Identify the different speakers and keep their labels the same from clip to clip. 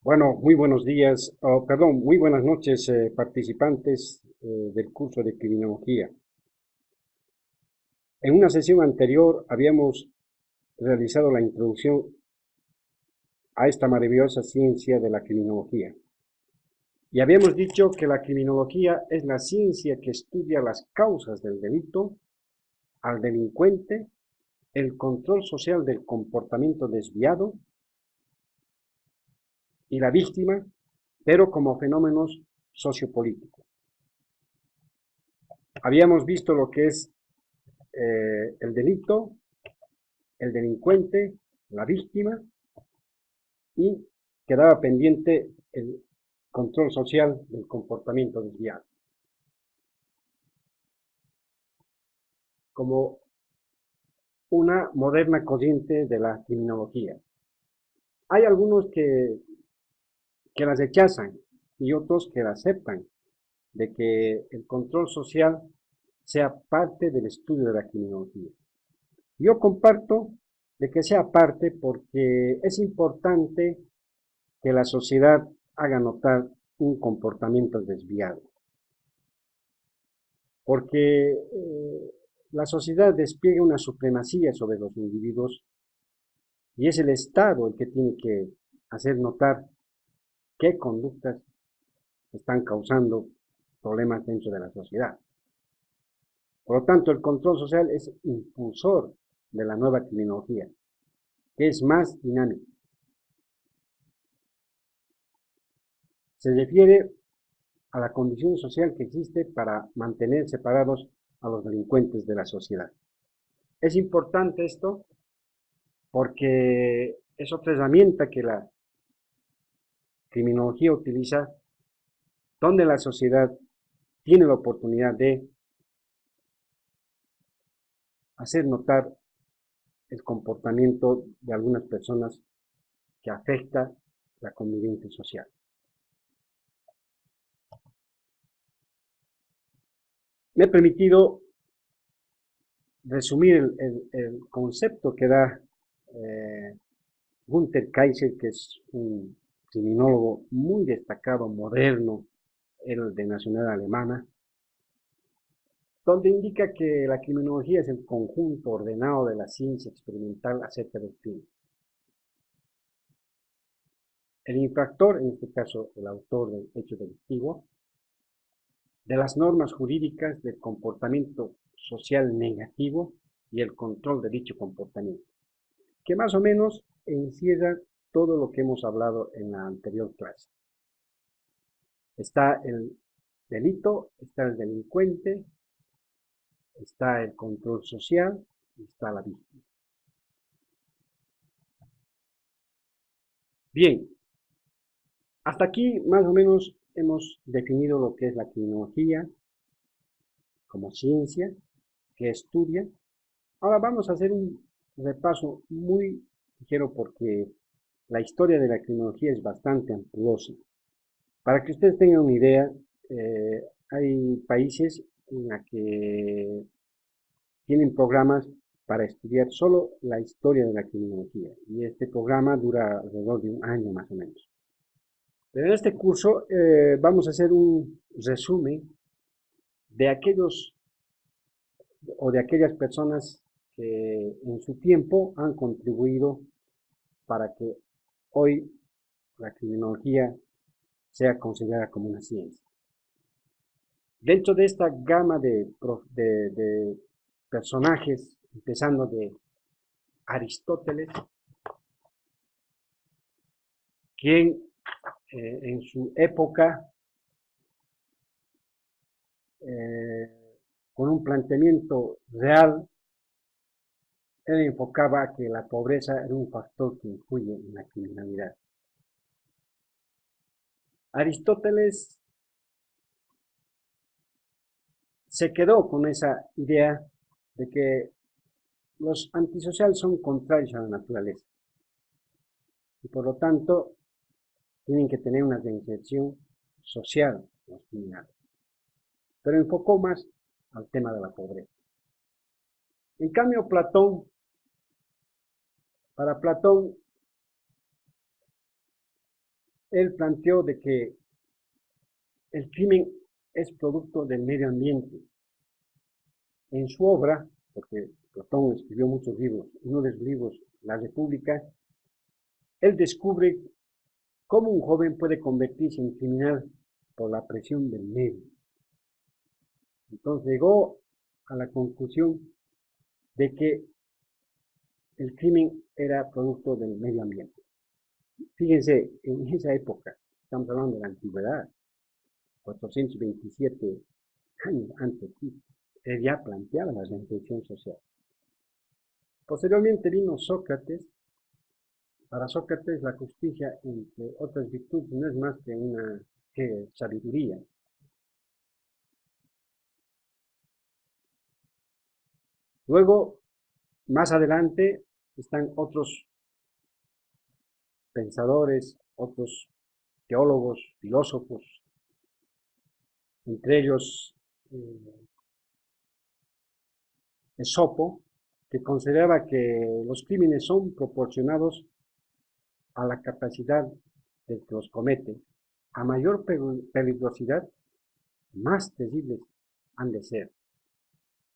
Speaker 1: Bueno, muy buenos días, perdón, muy buenas noches, participantes del curso de criminología. En una sesión anterior habíamos realizado la introducción a esta maravillosa ciencia de la criminología. Y habíamos dicho que la criminología es la ciencia que estudia las causas del delito, al delincuente, el control social del comportamiento desviado y la víctima, pero como fenómenos sociopolíticos. Habíamos visto lo que es el delito, el delincuente, la víctima, y quedaba pendiente el control social del comportamiento desviado. Como una moderna corriente de la criminología. Hay algunos que las rechazan y otros que la aceptan, de que el control social sea parte del estudio de la criminología. Yo comparto de que sea parte porque es importante que la sociedad haga notar un comportamiento desviado, porque la sociedad despliega una supremacía sobre los individuos y es el Estado el que tiene que hacer notar qué conductas están causando problemas dentro de la sociedad. Por lo tanto, el control social es impulsor de la nueva criminología, que es más dinámica. Se refiere a la condición social que existe para mantener separados a los delincuentes de la sociedad. Es importante esto porque es otra herramienta que la criminología utiliza donde la sociedad tiene la oportunidad de hacer notar el comportamiento de algunas personas que afecta la convivencia social. Me he permitido resumir el concepto que da Gunther Kaiser, que es un criminólogo muy destacado, moderno, el de nacionalidad alemana, donde indica que la criminología es el conjunto ordenado de la ciencia experimental acerca del crimen. El infractor, en este caso el autor del hecho delictivo, de las normas jurídicas del comportamiento social negativo y el control de dicho comportamiento, que más o menos encierra todo lo que hemos hablado en la anterior clase. Está el delito, está el delincuente, está el control social y está la víctima. Bien, hasta aquí más o menos hemos definido lo que es la criminología como ciencia que estudia. Ahora vamos a hacer un repaso muy ligero porque la historia de la criminología es bastante ampliosa. Para que ustedes tengan una idea, hay países en los que tienen programas para estudiar solo la historia de la criminología y este programa dura alrededor de un año más o menos. Pero en este curso vamos a hacer un resumen de aquellos o de aquellas personas que en su tiempo han contribuido para que hoy la criminología sea considerada como una ciencia. Dentro de esta gama de personajes, empezando de Aristóteles, quien en su época, eh, con un planteamiento real, él enfocaba que la pobreza era un factor que influye en la criminalidad. Aristóteles se quedó con esa idea de que los antisociales son contrarios a la naturaleza y por lo tanto tienen que tener una reinserción social los criminales, pero enfocó más al tema de la pobreza. En cambio, Platón, para Platón, Él planteó de que el crimen es producto del medio ambiente. En su obra, porque Platón escribió muchos libros, uno de sus libros, La República, él descubre cómo un joven puede convertirse en criminal por la presión del medio. Entonces llegó a la conclusión de que el crimen era producto del medio ambiente. Fíjense, en esa época, estamos hablando de la antigüedad, 427 años antes de Cristo, él ya planteaba la reinserción social. Posteriormente vino Sócrates. Para Sócrates la justicia, entre otras virtudes, no es más que una sabiduría. Luego, más adelante, están otros pensadores, otros teólogos, filósofos, entre ellos Esopo, que consideraba que los crímenes son proporcionados a la capacidad del que los comete. A mayor peligrosidad, más terribles han de ser.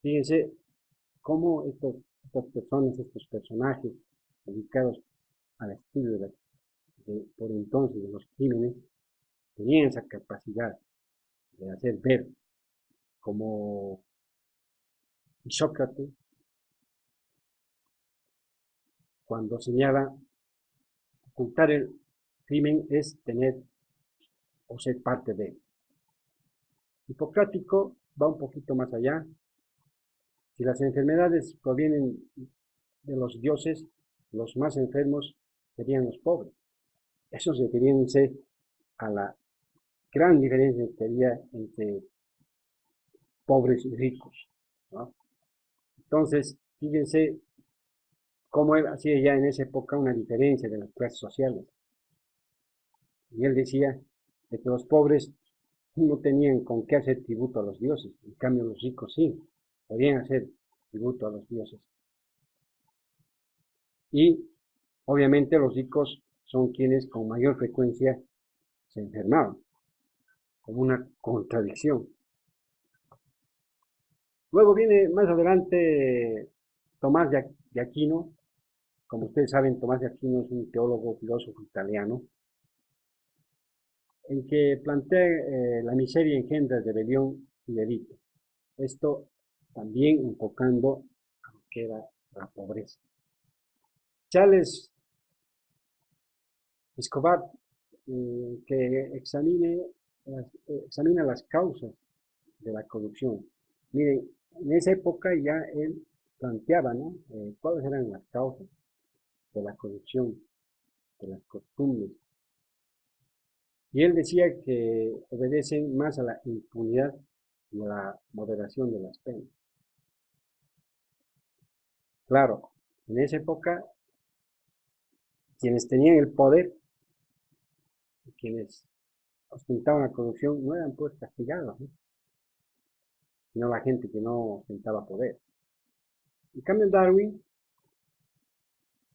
Speaker 1: Fíjense cómo estas personas, estos personajes dedicados al estudio por entonces de los crímenes, tenían esa capacidad de hacer ver como Sócrates, cuando señala ocultar el crimen es tener o ser parte de él. Hipocrático va un poquito más allá. Si las enfermedades provienen de los dioses, los más enfermos serían los pobres. Eso refiriéndose a la gran diferencia que había entre pobres y ricos, ¿no? Entonces, fíjense cómo él hacía ya en esa época una diferencia de las clases sociales. Y él decía de que los pobres no tenían con qué hacer tributo a los dioses, en cambio los ricos sí, podían hacer tributo a los dioses. Y obviamente los ricos son quienes con mayor frecuencia se enfermaban, como una contradicción. Luego viene más adelante Tomás de Aquino. Como ustedes saben, Tomás de Aquino es un teólogo, filósofo italiano, en que plantea la miseria engendra rebelión y delito. Esto también enfocando a lo que era la pobreza. Charles Escobar, que examina las causas de la corrupción. Miren, en esa época ya él planteaba, ¿no? Cuáles eran las causas de la corrupción, de las costumbres. Y él decía que obedecen más a la impunidad y a la moderación de las penas. Claro, en esa época, quienes tenían el poder, quienes ostentaban la corrupción, no eran pues castigados, ¿no? Sino la gente que no ostentaba poder. En cambio, Darwin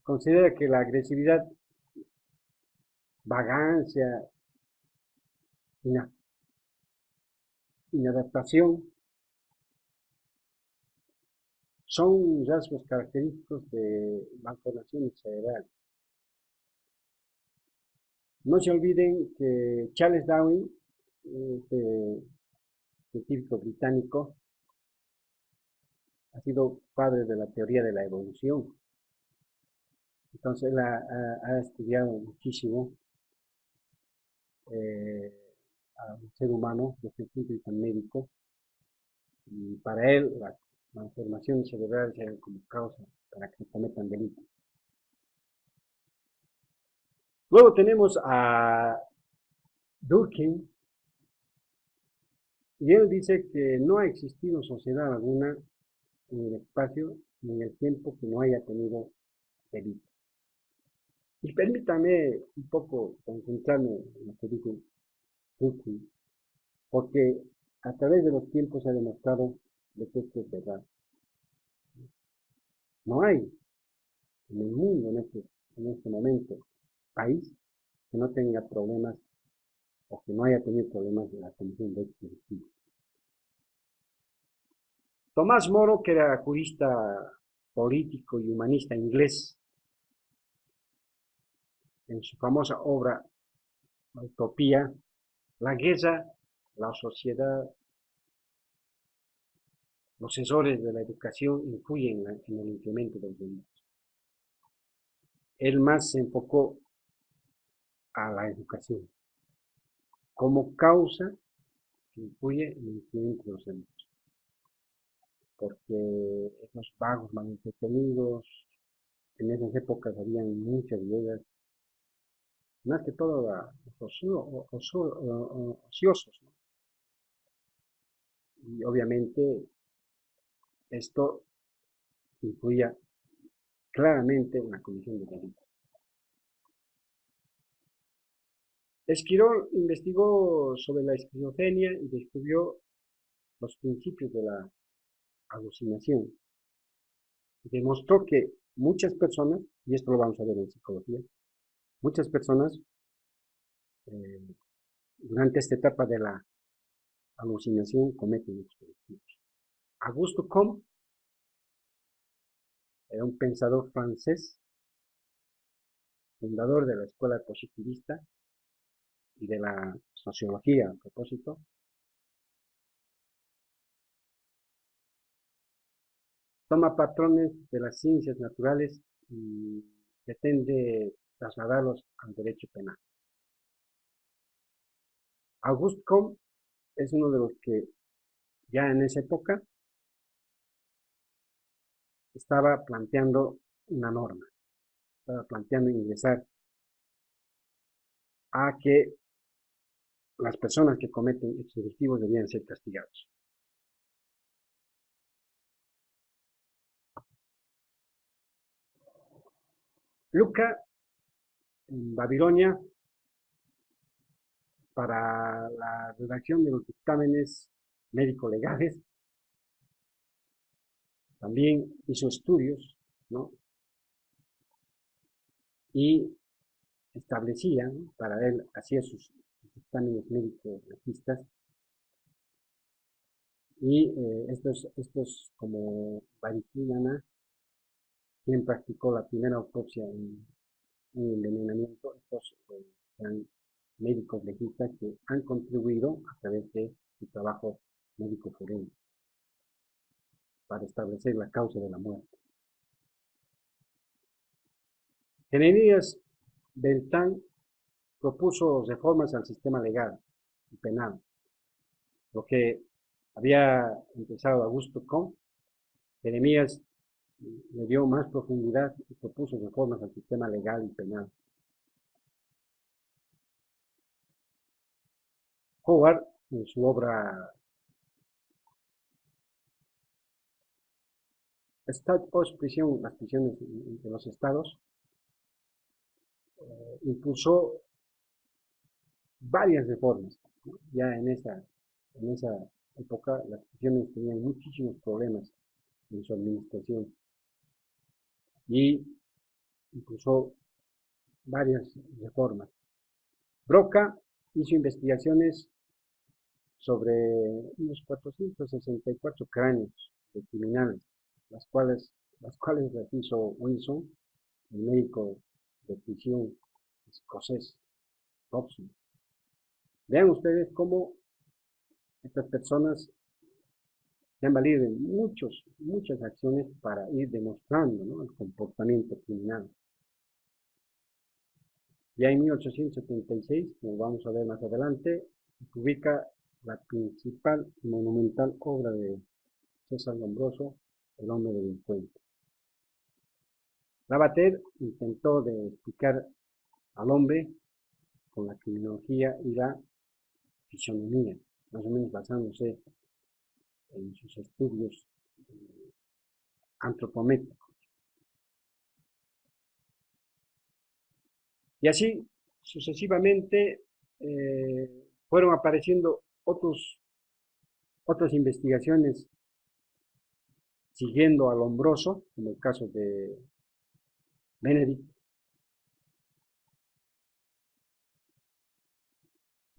Speaker 1: considera que la agresividad, vagancia, inadaptación son rasgos característicos de malformaciones cerebrales. No se olviden que Charles Darwin, este científico británico, ha sido padre de la teoría de la evolución. Entonces él ha estudiado muchísimo eh, al ser humano desde el punto de vista médico, y para él las malformaciones cerebrales eran como causa para que se cometan delitos. Luego tenemos a Durkheim, y él dice que no ha existido sociedad alguna en el espacio ni en el tiempo que no haya tenido delitos. Y permítame un poco concentrarme en lo que dice Durkheim, porque a través de los tiempos se ha demostrado de que esto es verdad. No hay en el mundo en este momento país que no tenga problemas o que no haya tenido problemas en la comisión de ética. Tomás Moro, que era jurista político y humanista inglés, en su famosa obra Utopía, la guerra, la sociedad, los errores de la educación influyen en el incremento de los delitos. Él más se enfocó a la educación como causa que influye en el incremento de los delitos, porque esos vagos mal entretenidos, en esas épocas habían muchas guerras, más que todo ociosos, ¿no? Y obviamente esto influía claramente en la comisión de delitos. Esquirol investigó sobre la esquizofrenia y descubrió los principios de la alucinación. Demostró que muchas personas, y esto lo vamos a ver en psicología, muchas personas eh, durante esta etapa de la alucinación cometen estos delitos. Auguste Comte era un pensador francés, fundador de la escuela positivista y de la sociología a propósito. Toma patrones de las ciencias naturales y pretende trasladarlos al derecho penal. Auguste Comte es uno de los que ya en esa época estaba planteando una norma, estaba planteando ingresar a que las personas que cometen hechos delictivos debían ser castigados. Luca, en Babilonia, para la redacción de los dictámenes médico-legales, también hizo estudios, ¿no? Y establecía, ¿no? Para él, hacía sus dictámenes médico-legistas, y estos como Varicinana, quien practicó la primera autopsia en envenenamiento, estos eran médicos legistas que han contribuido a través de su trabajo médico forense para establecer la causa de la muerte. Jeremías Beltrán propuso reformas al sistema legal y penal, lo que había empezado Augusto Comte. Jeremías le dio más profundidad y propuso reformas al sistema legal y penal. Howard, en su obra State Prison, las prisiones de los estados, impulsó varias reformas, ¿no? Ya en esa época las prisiones tenían muchísimos problemas en su administración y impulsó varias reformas. Broca hizo investigaciones sobre unos 464 cráneos de criminales, las cuales las hizo Wilson, el médico de prisión escocés, Robson. Vean ustedes cómo estas personas se han valido de muchas acciones para ir demostrando, ¿no?, el comportamiento criminal. Ya en 1876, como vamos a ver más adelante, se publica la principal y monumental obra de César Lombroso, El hombre delincuente. Lavater intentó de explicar al hombre con la criminología y la fisionomía, más o menos basándose en sus estudios antropométricos. Y así sucesivamente fueron apareciendo otras investigaciones siguiendo a Lombroso, como el caso de Benedict,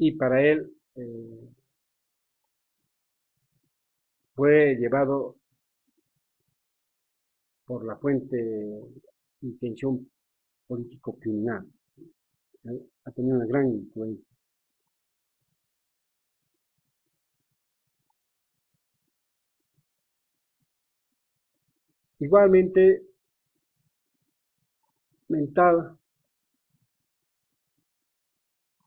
Speaker 1: y para él fue llevado por la fuente intención político-criminal. Ha tenido una gran influencia. Igualmente, Mental,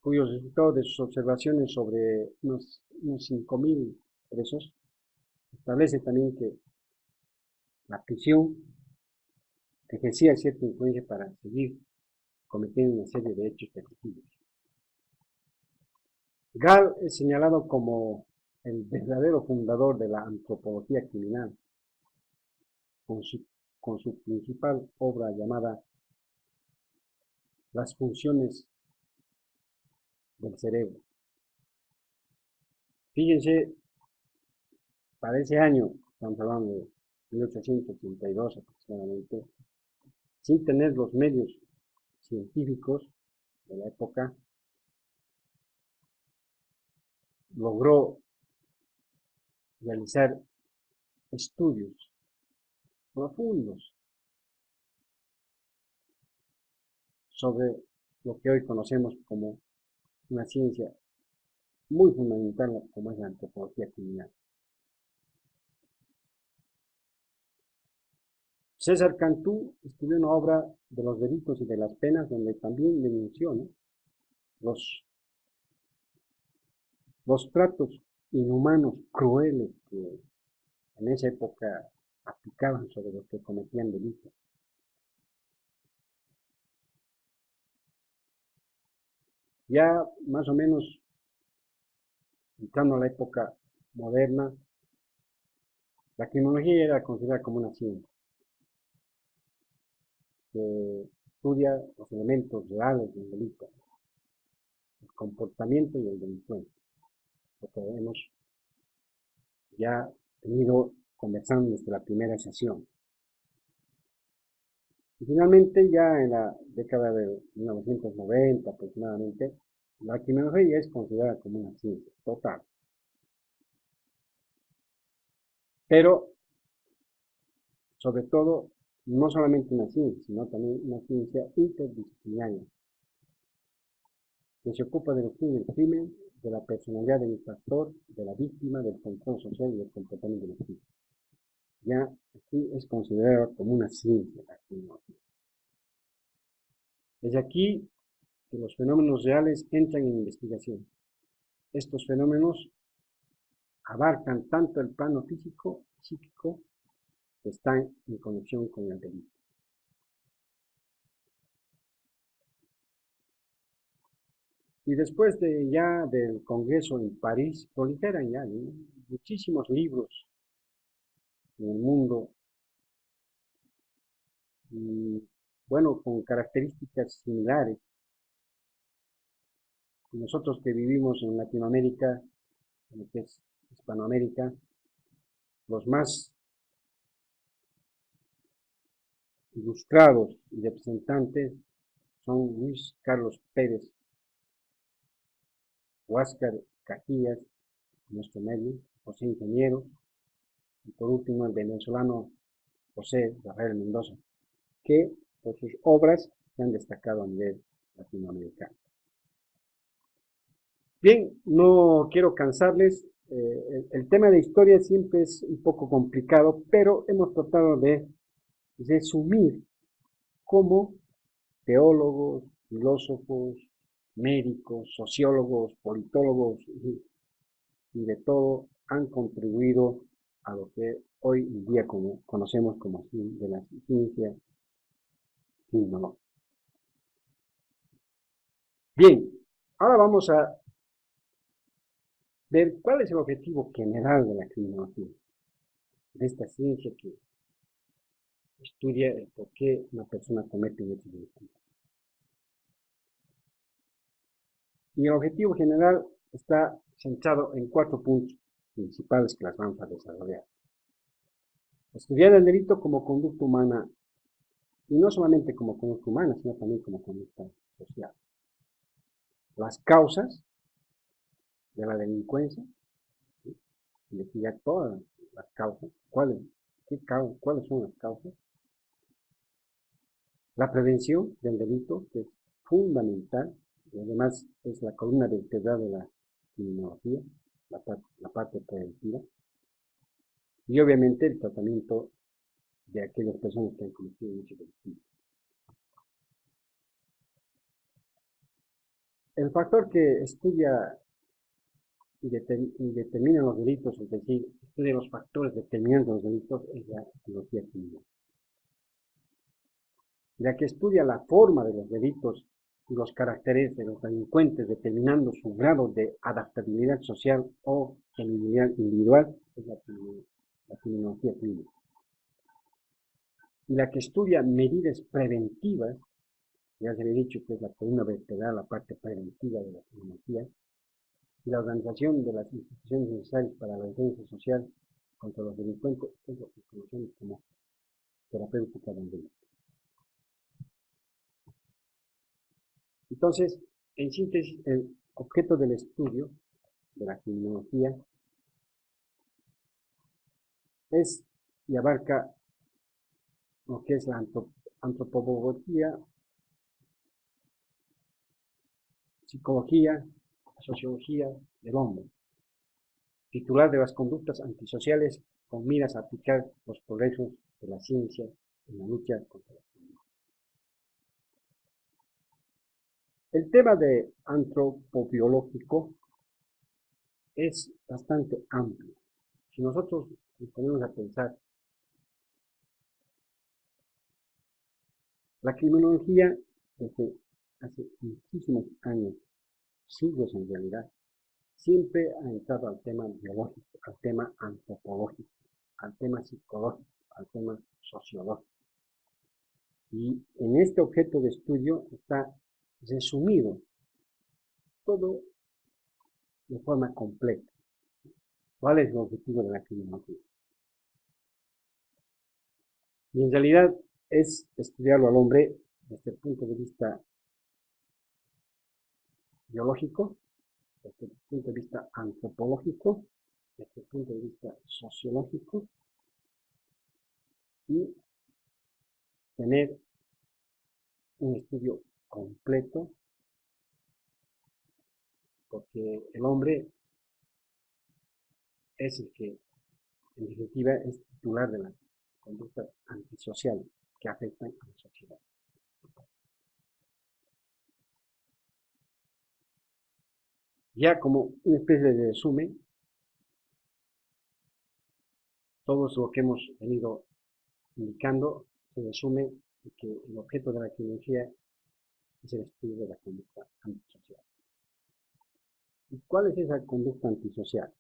Speaker 1: cuyos resultados de sus observaciones sobre unos 5.000 presos, establece también que la prisión ejercía cierta influencia para seguir cometiendo una serie de hechos delictivos. Gall es señalado como el verdadero fundador de la antropología criminal, con su, con su principal obra llamada Las funciones del cerebro. Fíjense, para ese año, estamos hablando de 1882 aproximadamente, sin tener los medios científicos de la época, logró realizar estudios profundos sobre lo que hoy conocemos como una ciencia muy fundamental como es la antropología criminal. César Cantú escribió una obra de los delitos y de las penas donde también denunció, ¿no?, los tratos inhumanos, crueles que en esa época aplicaban sobre los que cometían delitos. Ya más o menos entrando a la época moderna, la criminología era considerada como una ciencia que estudia los elementos reales del delito, el comportamiento y el delincuente, lo que hemos ya venido conversando desde la primera sesión. Y finalmente, ya en la década de 1990 aproximadamente, la criminología es considerada como una ciencia total. Pero, sobre todo, no solamente una ciencia, sino también una ciencia interdisciplinaria, que se ocupa del estudio del crimen, de la personalidad del infractor, de la víctima, del control social y del comportamiento delictivo. Ya aquí es considerado como una ciencia la criminología. Desde aquí que los fenómenos reales entran en investigación. Estos fenómenos abarcan tanto el plano físico, psíquico, que están en conexión con el delito. Y después de ya del Congreso en París, proliferan ya, ¿no?, muchísimos libros en el mundo y, bueno, con características similares. Nosotros que vivimos en Latinoamérica, en lo que es Hispanoamérica, los más ilustrados y representantes son Luis Carlos Pérez, Huáscar Cajías, nuestro medio, José Ingeniero, y por último el venezolano José Rafael Mendoza, que por sus obras se han destacado a nivel latinoamericano. Bien, no quiero cansarles, el tema de historia siempre es un poco complicado, pero hemos tratado de resumir cómo teólogos, filósofos, médicos, sociólogos, politólogos y de todo han contribuido a lo que hoy en día conocemos como de la ciencia criminológica. Bien, ahora vamos a ver cuál es el objetivo general de la criminología, de esta ciencia que estudia el por qué una persona comete un hecho delictivo. Y el objetivo general está centrado en 4 puntos principales que las vamos a desarrollar. Estudiar el delito como conducta humana, y no solamente como conducta humana, sino también como conducta social. Las causas de la delincuencia, ¿sí? Investigar todas las causas, cuáles son las causas, la prevención del delito, que es fundamental, y además es la columna vertebral de la criminología, la parte preventiva, y obviamente el tratamiento de aquellas personas que han cometido hechos delictivos. El factor que estudia y determina los delitos, es decir, estudia los factores determinantes de los delitos, es la psicología criminal. Ya que estudia la forma de los delitos y los caracteres de los delincuentes, determinando su grado de adaptabilidad social o genialidad individual, es la criminología clínica. Y la que estudia medidas preventivas, ya se había dicho que es la columna vertebral, la parte preventiva de la criminología, y la organización de las instituciones necesarias para la defensa social contra los delincuentes, es lo que conocemos como terapéutica del delito. Entonces, en síntesis, el objeto del estudio de la criminología es y abarca lo que es la antropología, psicología, sociología del hombre, titular de las conductas antisociales con miras a aplicar los progresos de la ciencia en la lucha contra la criminalidad. El tema de antropobiológico es bastante amplio. Si nosotros nos ponemos a pensar, la criminología desde hace muchísimos años, siglos en realidad, siempre ha entrado al tema biológico, al tema antropológico, al tema psicológico, al tema sociológico. Y en este objeto de estudio está resumido todo de forma completa. ¿Cuál es el objetivo de la criminología? Y en realidad es estudiarlo al hombre desde el punto de vista biológico, desde el punto de vista antropológico, desde el punto de vista sociológico y tener un estudio completo, porque el hombre es el que, en definitiva, es titular de las conductas antisociales que afectan a la sociedad. Ya como una especie de resumen, todo lo que hemos venido indicando se resume en que el objeto de la criminología es el estudio de la conducta antisocial. ¿Y cuál es esa conducta antisocial?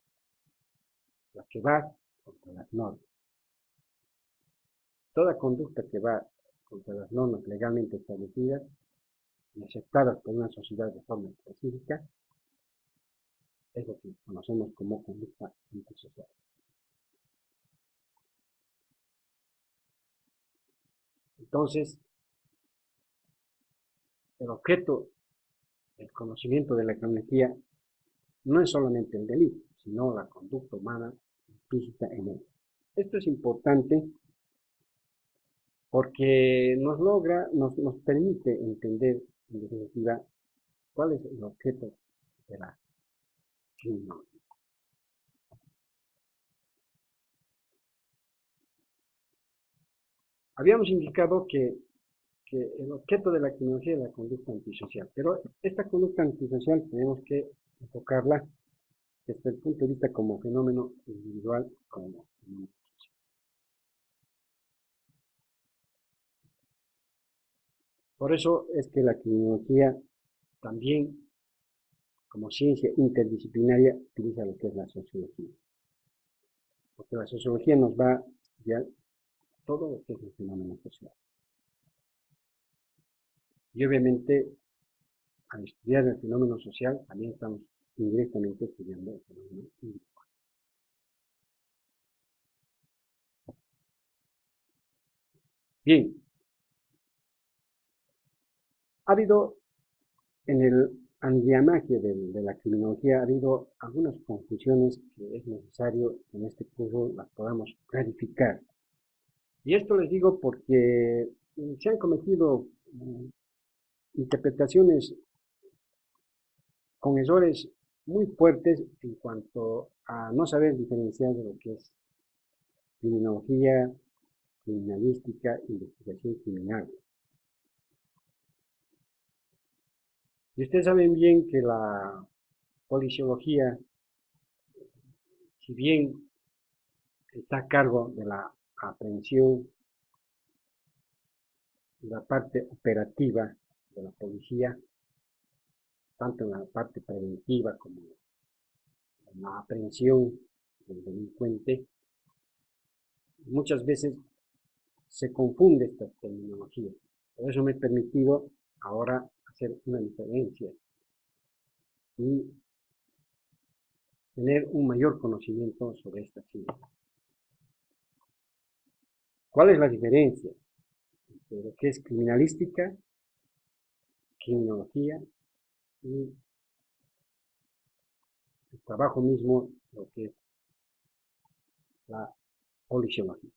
Speaker 1: La que va contra las normas. Toda conducta que va contra las normas legalmente establecidas y aceptadas por una sociedad de forma específica es lo que conocemos como conducta antisocial. Entonces, el objeto del conocimiento de la criminología no es solamente el delito, sino la conducta humana implícita en él. Esto es importante porque nos permite entender, en definitiva, cuál es el objeto de la criminología. Habíamos indicado que el objeto de la criminología es la conducta antisocial, pero esta conducta antisocial tenemos que enfocarla desde el punto de vista como fenómeno individual, como fenómeno social. Por eso es que la criminología también, como ciencia interdisciplinaria, utiliza lo que es la sociología. Porque la sociología nos va a estudiar todo lo que es el fenómeno social. Y obviamente, al estudiar el fenómeno social, también estamos indirectamente estudiando el fenómeno individual. Bien, ha habido en el andriamaquia de la criminología ha habido algunas confusiones que es necesario que en este curso las podamos clarificar. Y esto les digo porque se han cometido interpretaciones con errores muy fuertes en cuanto a no saber diferenciar de lo que es criminología, criminalística, investigación criminal. Y ustedes saben bien que la policiología, si bien está a cargo de la aprehensión, de la parte operativa de la policía, tanto en la parte preventiva como en la aprehensión del delincuente, muchas veces se confunde esta terminología. Por eso me he permitido ahora hacer una diferencia y tener un mayor conocimiento sobre esta ciencia. ¿Cuál es la diferencia entre lo que es criminalística, criminología y el trabajo mismo, lo que es la policiología?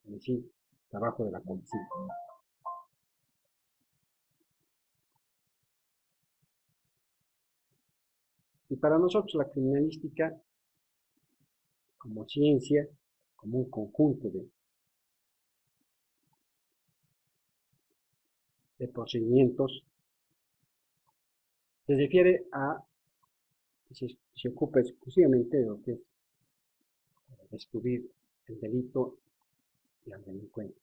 Speaker 1: Es decir, trabajo de la policía. Y para nosotros la criminalística como ciencia, como un conjunto de procedimientos, se refiere a, se ocupa exclusivamente de lo que es descubrir el delito y al delincuente.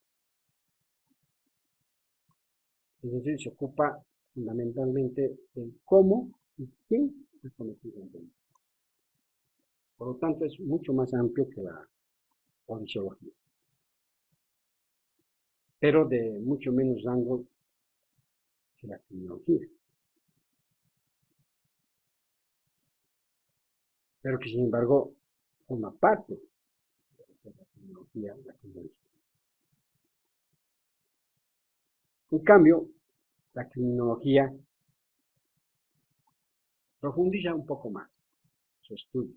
Speaker 1: Es decir, se ocupa fundamentalmente del cómo y quién ha cometido el delito. Por lo tanto, es mucho más amplio que la policiología, pero de mucho menos rango que la criminología. Pero que sin embargo forma parte de la criminología, la criminología. En cambio, la criminología profundiza un poco más su estudio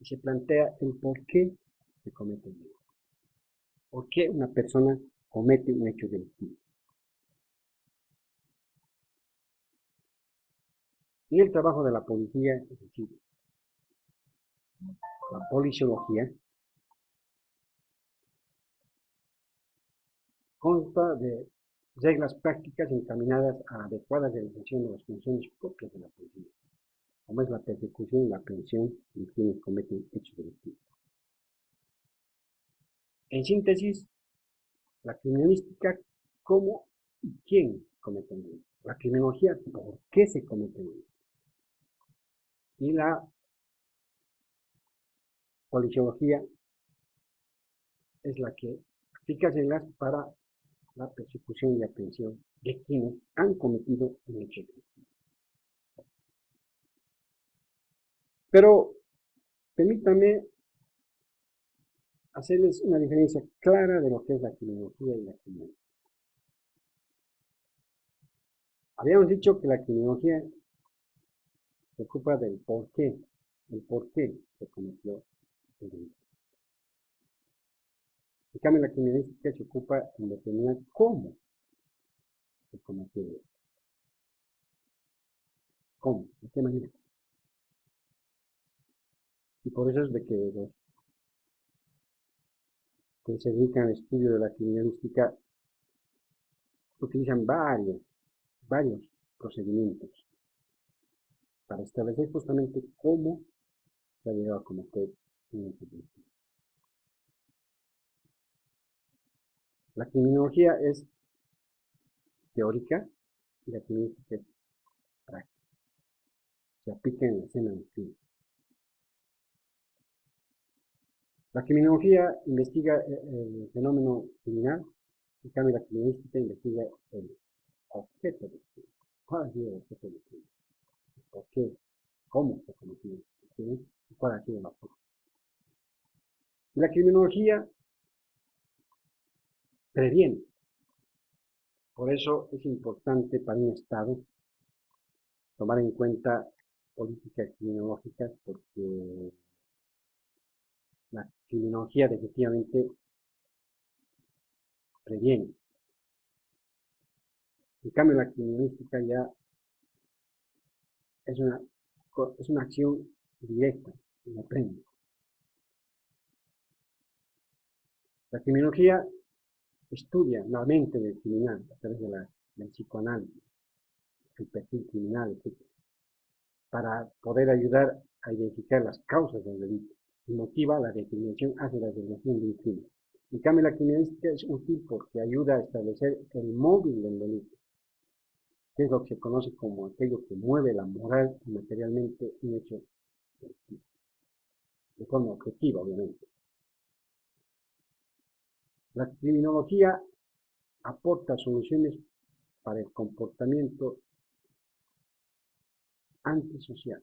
Speaker 1: y se plantea el por qué se comete el delito, por qué una persona comete un hecho delictivo. Y el trabajo de la policía, es decir, la policiología, consta de reglas prácticas encaminadas a la adecuada realización de las funciones propias de la policía, como es la persecución y la aprehensión de quienes cometen hechos delictivos. En síntesis, la criminalística, cómo y quién comete el delito. La criminología, por qué se comete el delito. Y la policiología es la que aplica reglas para la persecución y aprehensión de quienes han cometido un hecho delictivo. Pero permítanme hacerles una diferencia clara de lo que es la criminología y la criminalística. Habíamos dicho que la criminología se ocupa del por qué, el por qué se cometió el delito. En cambio, la criminalística se ocupa en determinar cómo se cometió el delito. ¿Cómo? ¿De qué manera? Y por eso es de que los que se dedican al estudio de la criminalística utilizan varios procedimientos para establecer justamente cómo se ha llegado a cometer un hecho delictivo. La criminología es teórica y la criminalística es práctica. Se aplica en la escena del crimen. La criminología investiga el fenómeno criminal, en cambio la criminalística investiga el objeto del crimen. ¿Cuál ha sido el objeto del crimen? ¿Por qué? ¿Cómo se cometió el crimen? ¿Y cuál ha sido la forma? La criminología previene, Por eso es importante para un Estado tomar en cuenta políticas criminológicas, porque la criminología definitivamente previene. En cambio, la criminalística ya es una acción directa, y aprende. La criminología estudia la mente del criminal a través del psicoanálisis, el perfil criminal, etc., para poder ayudar a identificar las causas del delito y motiva la determinación hacia la resolución de un crimen. En cambio, la criminalística es útil porque ayuda a establecer el móvil del delito, que es lo que se conoce como aquello que mueve la moral y materialmente un hecho de forma objetiva, obviamente. La criminología aporta soluciones para el comportamiento antisocial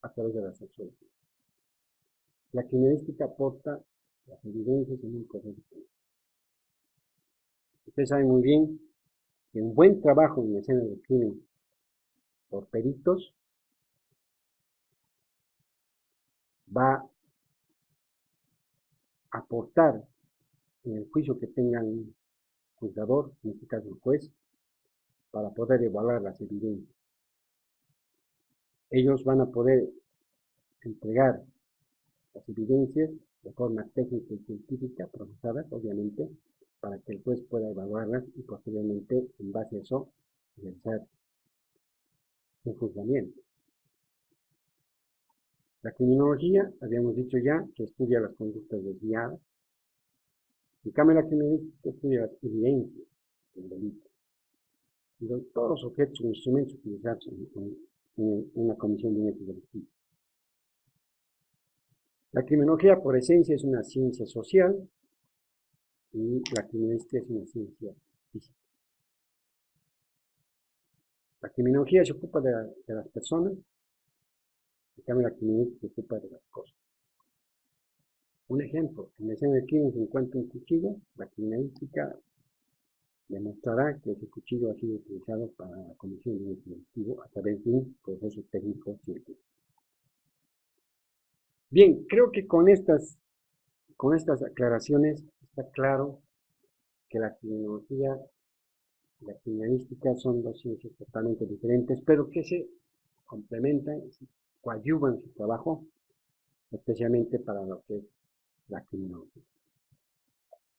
Speaker 1: a través de la sociología. La criminalística aporta las evidencias en un proceso. Ustedes saben muy bien que un buen trabajo en la escena del crimen por peritos va a aportar en el juicio que tenga un juzgador, en este caso el juez, para poder evaluar las evidencias. Ellos van a poder entregar las evidencias de forma técnica y científica, procesadas, obviamente, para que el juez pueda evaluarlas y posteriormente, en base a eso, realizar un juzgamiento. La criminología, habíamos dicho ya, que estudia las conductas desviadas. En cambio, la criminalística estudia las evidencias del delito y todos los objetos o instrumentos utilizados en una comisión de un hecho delictivo. La criminología, por esencia, es una ciencia social y la criminalística es una ciencia física. La criminología se ocupa de las personas, en cambio la criminalística se ocupa de las cosas. Un ejemplo, en la escena del crimen se encuentra un cuchillo, la criminalística demostrará que ese cuchillo ha sido utilizado para la comisión de un hecho delictivo a través de un proceso técnico científico. Bien, creo que con estas aclaraciones está claro que la criminología y la criminalística son dos ciencias totalmente diferentes, pero que se complementan, coadyuvan su trabajo, especialmente para lo que es la criminología.